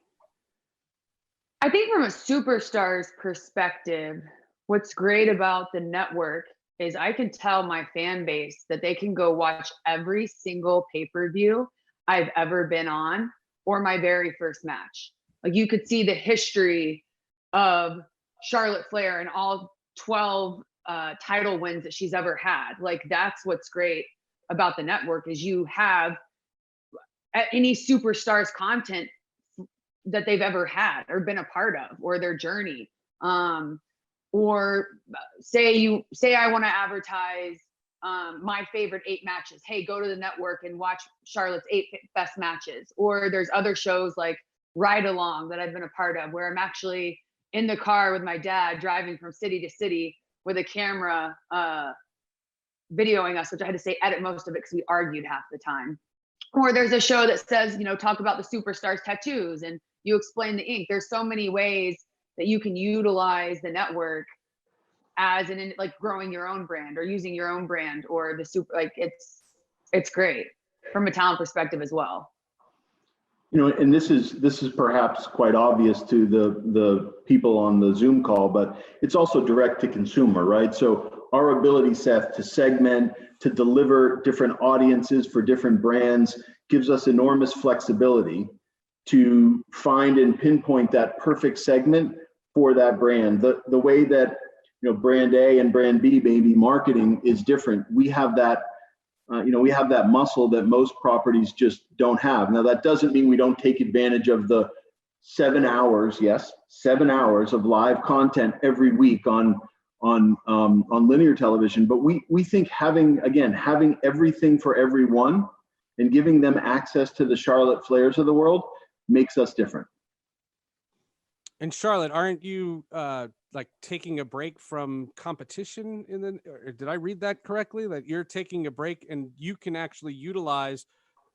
I think from a superstar's perspective, what's great about the network is I can tell my fan base that they can go watch every single pay-per-view I've ever been on or my very first match. Like you could see the history of Charlotte Flair and all 12 title wins that she's ever had. Like that's what's great about the network is you have any superstar's content that they've ever had or been a part of or their journey. Or say I want to advertise my favorite 8 matches. Hey, go to the network and watch Charlotte's 8 best matches. Or there's other shows like Ride Along that I've been a part of where I'm actually in the car with my dad driving from city to city with a camera videoing us, which I had to say edit most of it because we argued half the time. Or there's a show that says, you know, talk about the superstars' tattoos and you explain the ink. There's so many ways that you can utilize the network as an like growing your own brand or using your own brand or the super, like it's great from a talent perspective as well. You know, and this is perhaps quite obvious to the people on the Zoom call, but it's also direct to consumer, right? So our ability, Seth, to segment, to deliver different audiences for different brands gives us enormous flexibility to find and pinpoint that perfect segment for that brand. The way that, you know, brand A and brand B maybe marketing is different. We have that, we have that muscle that most properties just don't have. Now that doesn't mean we don't take advantage of the 7 hours, yes, 7 hours of live content every week on linear television. But we think having everything for everyone and giving them access to the Charlotte Flairs of the world makes us different. And Charlotte, aren't you like taking a break from competition or did I read that correctly? That you're taking a break and you can actually utilize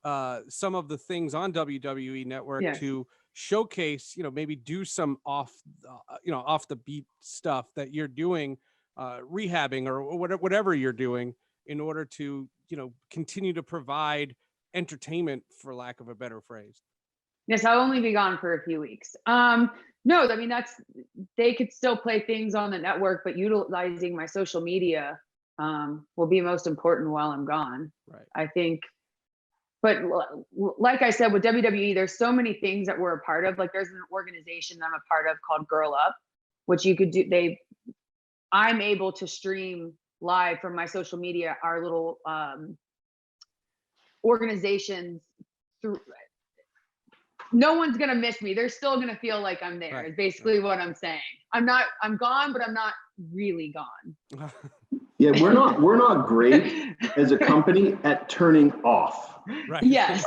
some of the things on WWE Network Yes. to showcase, maybe do some off the beat stuff that you're doing, rehabbing or whatever you're doing in order to, continue to provide entertainment, for lack of a better phrase. Yes, I'll only be gone for a few weeks. No, I mean, they could still play things on the network, but utilizing my social media will be most important while I'm gone. Right. I think, but like I said, with WWE, there's so many things that we're a part of. Like there's an organization I'm a part of called Girl Up, which you could do. I'm able to stream live from my social media, our little organizations through. No one's going to miss me. They're still going to feel like I'm there. Is basically what I'm saying. I'm gone, but I'm not really gone. Yeah, we're not great as a company at turning off. Right. Yes.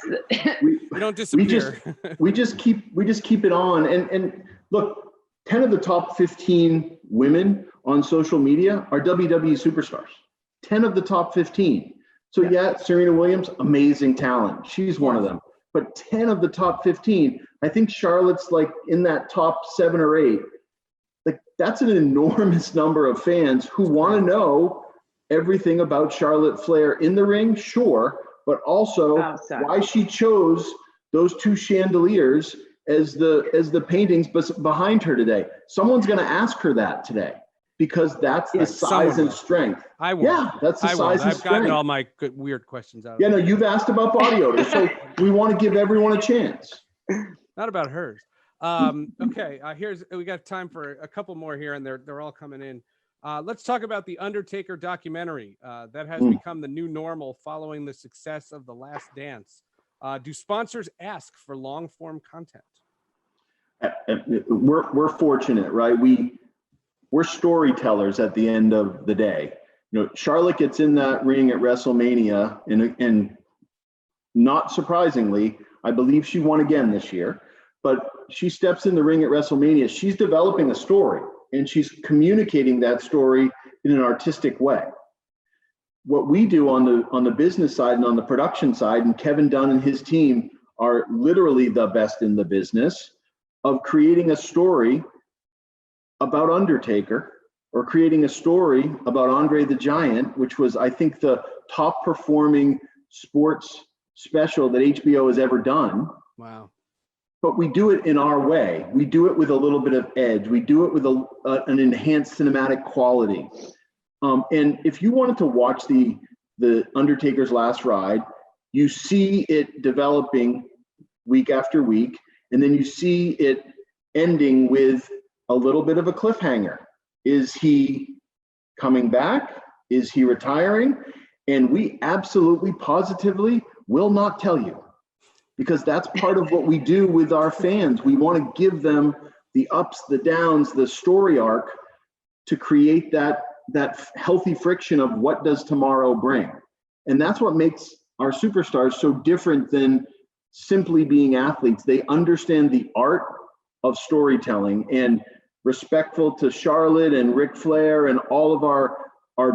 We, We don't we just disappear. we just keep it on. And look, 10 of the top 15 women on social media are WWE superstars. 10 of the top 15. So yeah, Serena Williams, amazing talent. She's one of them. But 10 of the top 15, I think Charlotte's like in that top 7 or 8. Like that's an enormous number of fans who want to know everything about Charlotte Flair in the ring, sure, but also Outside. why she chose those 2 chandeliers as the paintings behind her today. Someone's going to ask her that today because that's the size someone and will. strength. I will. Yeah, that's the I size will. and I've gotten strength. all my good, weird questions out. Yeah, no, you've asked about body odor, so we want to give everyone a chance. Not about hers. Okay, we got time for a couple more here, and they're all coming in. Let's talk about the Undertaker documentary that has become the new normal following the success of The Last Dance. Do sponsors ask for long form content? We're fortunate, right? We're storytellers at the end of the day. You know, Charlotte gets in that ring at WrestleMania, and not surprisingly, I believe she won again this year. But she steps in the ring at WrestleMania. She's developing a story, and she's communicating that story in an artistic way. What we do on the business side and on the production side, and Kevin Dunn and his team are literally the best in the business of creating a story about Undertaker, or creating a story about Andre the Giant, which was, I think, the top performing sports special that HBO has ever done. Wow. But we do it in our way. We do it with a little bit of edge. We do it with an enhanced cinematic quality. And if you wanted to watch the Undertaker's Last Ride, you see it developing week after week, and then you see it ending with a little bit of a cliffhanger. Is he coming back? Is he retiring? And we absolutely, positively will not tell you, because that's part of what we do with our fans. We want to give them the ups, the downs, the story arc to create that healthy friction of what does tomorrow bring. And that's what makes our superstars so different than simply being athletes. They understand the art of storytelling, and respectful to Charlotte and Ric Flair and all of our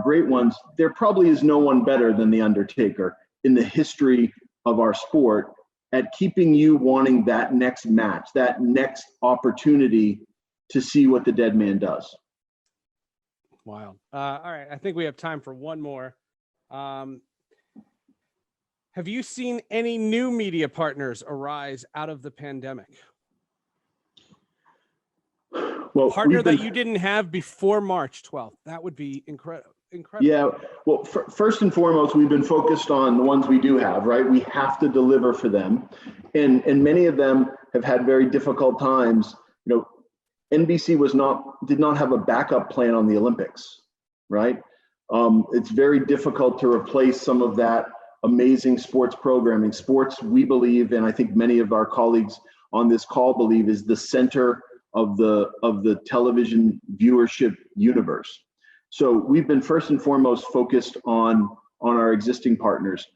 great ones, there probably is no one better than The Undertaker in the history of our sport at keeping you wanting that next match, that next opportunity to see what the dead man does. Wild. All right, I think we have time for one more. Have you seen any new media partners arise out of the pandemic? Well, Partner that you didn't have before March 12th. That would be incredible. Yeah, well, first and foremost, we've been focused on the ones we do have, right? We have to deliver for them. And many of them have had very difficult times. You know, NBC did not have a backup plan on the Olympics, right? It's very difficult to replace some of that amazing sports programming. Sports, we believe, and I think many of our colleagues on this call believe, is the center of the television viewership universe. So we've been first and foremost focused on our existing partners.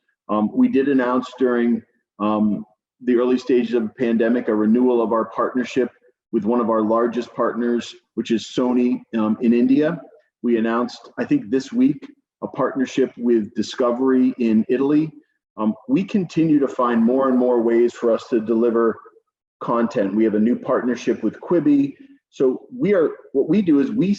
We did announce during the early stages of the pandemic a renewal of our partnership with one of our largest partners, which is Sony in India. We announced, I think this week, a partnership with Discovery in Italy. We continue to find more and more ways for us to deliver content. We have a new partnership with Quibi. So what we do is we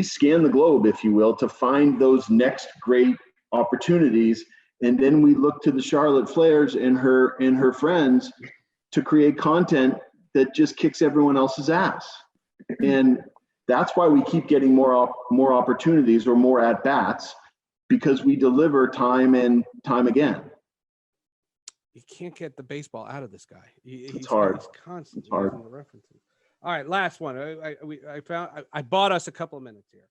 scan the globe, if you will, to find those next great opportunities. And then we look to the Charlotte Flairs and her friends to create content that just kicks everyone else's ass. And that's why we keep getting more opportunities or more at bats, because we deliver time and time again. You can't get the baseball out of this guy. It's hard. He's constantly It's hard. using the references. All right, last one. I bought us a couple of minutes here.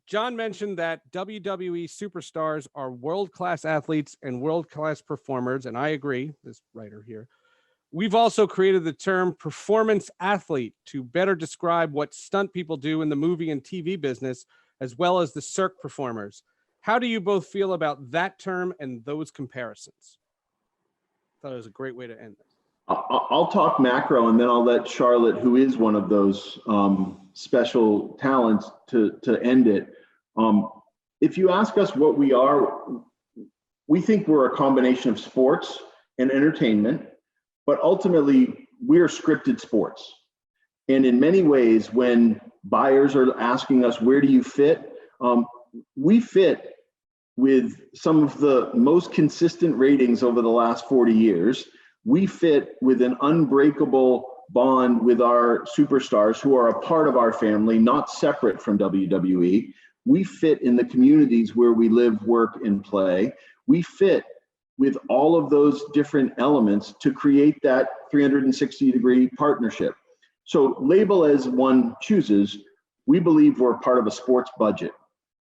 John mentioned that WWE superstars are world-class athletes and world-class performers, and I agree, this writer here. We've also created the term performance athlete to better describe what stunt people do in the movie and TV business as well as the Cirque performers. How do you both feel about that term and those comparisons? I thought it was a great way to end this. I'll talk macro, and then I'll let Charlotte, who is one of those special talents, to end it. If you ask us what we are, we think we're a combination of sports and entertainment, but ultimately we're scripted sports. And in many ways, when buyers are asking us, where do you fit? We fit with some of the most consistent ratings over the last 40 years. We fit with an unbreakable bond with our superstars who are a part of our family, not separate from WWE. We fit in the communities where we live, work, and play. We fit with all of those different elements to create that 360-degree partnership. So label as one chooses, we believe we're part of a sports budget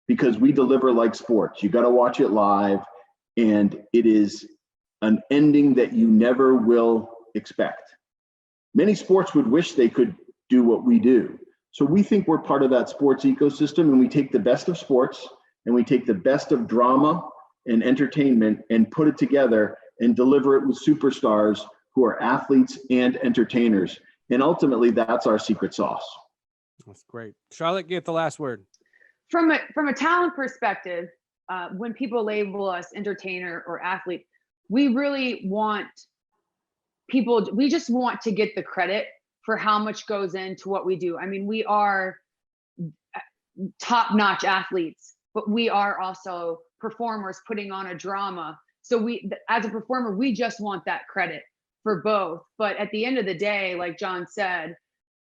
because we deliver like sports. You got to watch it live, and it is an ending that you never will expect. Many sports would wish they could do what we do. So we think we're part of that sports ecosystem, and we take the best of sports and we take the best of drama and entertainment and put it together and deliver it with superstars who are athletes and entertainers. And ultimately, that's our secret sauce. That's great. Charlotte, get the last word. From a talent perspective, when people label us entertainer or athlete, we really want people, we just want to get the credit for how much goes into what we do. I mean, we are top-notch athletes, but we are also performers putting on a drama. So we, as a performer, we just want that credit for both. But at the end of the day, like John said,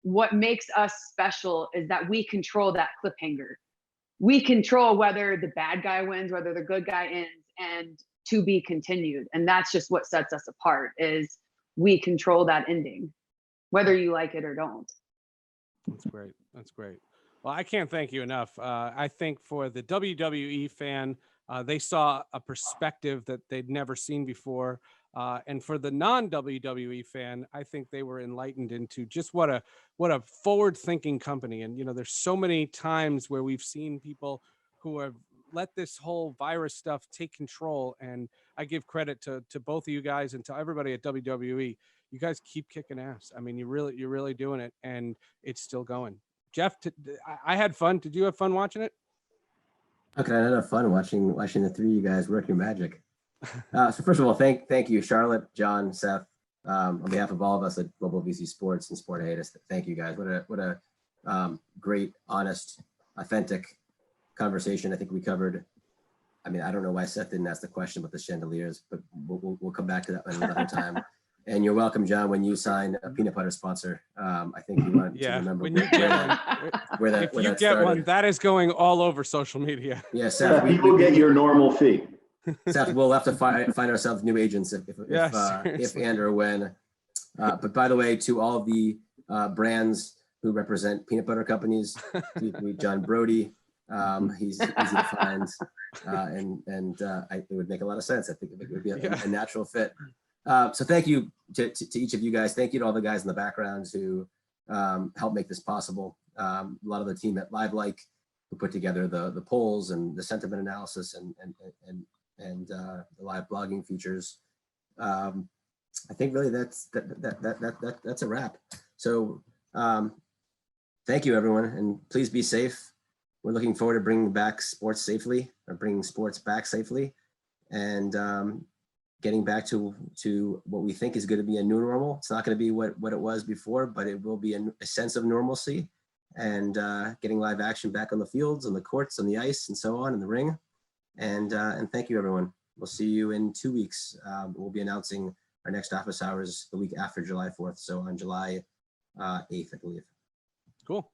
what makes us special is that we control that cliffhanger. We control whether the bad guy wins, whether the good guy ends, and to be continued. And that's just what sets us apart, is we control that ending, whether you like it or don't. That's great. That's great. Well, I can't thank you enough. I think for the WWE fan, they saw a perspective that they'd never seen before. And for the non-WWE fan, I think they were enlightened into just what a forward-thinking company. And, you know, there's so many times where we've seen people who have let this whole virus stuff take control. And I give credit to both of you guys and to everybody at WWE. You guys keep kicking ass. I mean, you're really doing it, and it's still going. Jeff, I had fun. Did you have fun watching it? Okay, I had fun watching the three of you guys work your magic. So first of all, thank you, Charlotte, John, Seth, on behalf of all of us at Global VC Sports and Sport Hiatus. Thank you guys. What a great, honest, authentic conversation. I think we covered. I mean, I don't know why Seth didn't ask the question about the chandeliers, but we'll come back to that another time. And you're welcome, John, when you sign a peanut butter sponsor. I think you want to remember when you get one, if you get one, that is going all over social media. Yeah, Seth, people get your normal fee. Seth, we'll have to find ourselves new agents if and or when. But by the way, to all the brands who represent peanut butter companies, John Brody, he's easy to find, and it would make a lot of sense. I think it would be a natural fit. So thank you to each of you guys. Thank you to all the guys in the background who helped make this possible. A lot of the team at LiveLike who put together the polls and the sentiment analysis and the live blogging features. I think really that's a wrap. So thank you, everyone, and please be safe. We're looking forward to bringing back sports safely, or bringing sports back safely, and getting back to what we think is going to be a new normal. It's not going to be what it was before, but it will be a sense of normalcy, and getting live action back on the fields, on the courts, on the ice, and so on, in the ring. And thank you, everyone. We'll see you in 2 weeks. We'll be announcing our next office hours the week after July 4th. So on July 8th, I believe. Cool.